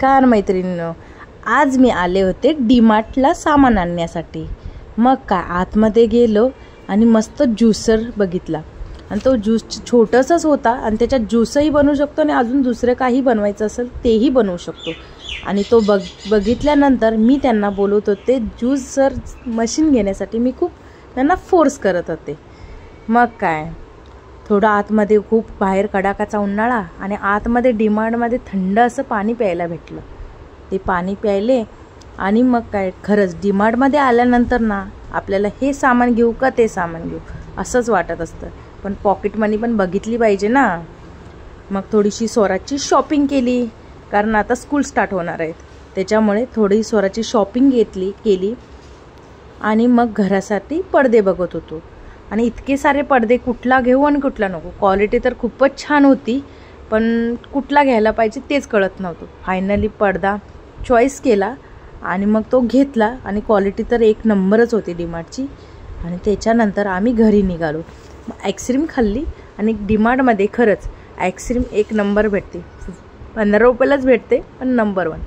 नमस्कार मैत्रिणींनो, आज मी आले होते डीमार्टला सामान आणण्यासाठी। मग काय आतमध्ये गेलो आणि मस्त ज्यूसर बघितला आणि तो ज्यूस छोटासाच होता आणि त्याच्यात ज्यूसही बनवू शकतो आणि अजून दुसरे काही बनवायचं असेल तेही बनवू शकतो। आणि तो बघितल्यानंतर मी त्यांना बोलवत होते ज्यूसर मशीन घेण्यासाठी, मी खूप त्यांना फोर्स करत होते। मग काय थोडं आतमध्ये खूप बाहेर कडाकाचा उन्हाळा आणि आतमध्ये डीमार्टमध्ये थंड असं पाणी प्यायला भेटलं। ते पाणी प्यायले आणि मग काय खरंच डीमार्टमध्ये आल्यानंतर ना आपल्याला हे सामान घेऊ का ते सामान घेऊ असंच वाटत असतं, पण पॉकेट मनी पण बघितली पाहिजे ना। मग थोडीशी स्वराची शॉपिंग केली, कारण आता स्कूल स्टार्ट होणार आहेत, त्याच्यामुळे थोडी स्वराची शॉपिंग केली आणि मग घरासाठी पडदे बघत होतो। आणि इतके सारे पडदे कुठला घेऊ आणि कुठला नको, क्वालिटी तर खूपच छान होती पण कुठला घ्यायला पाहिजे तेच कळत नव्हतं। फायनली पडदा चॉईस केला आणि मग तो घेतला आणि क्वालिटी तर एक नंबरच होती डीमार्टची। आणि त्याच्यानंतर आम्ही घरी निघालो, आईस्क्रीम खाल्ली आणि डीमार्टमध्ये खरंच आईस्क्रीम एक नंबर भेटते, 15 रुपयालाच भेटते पण नंबर 1।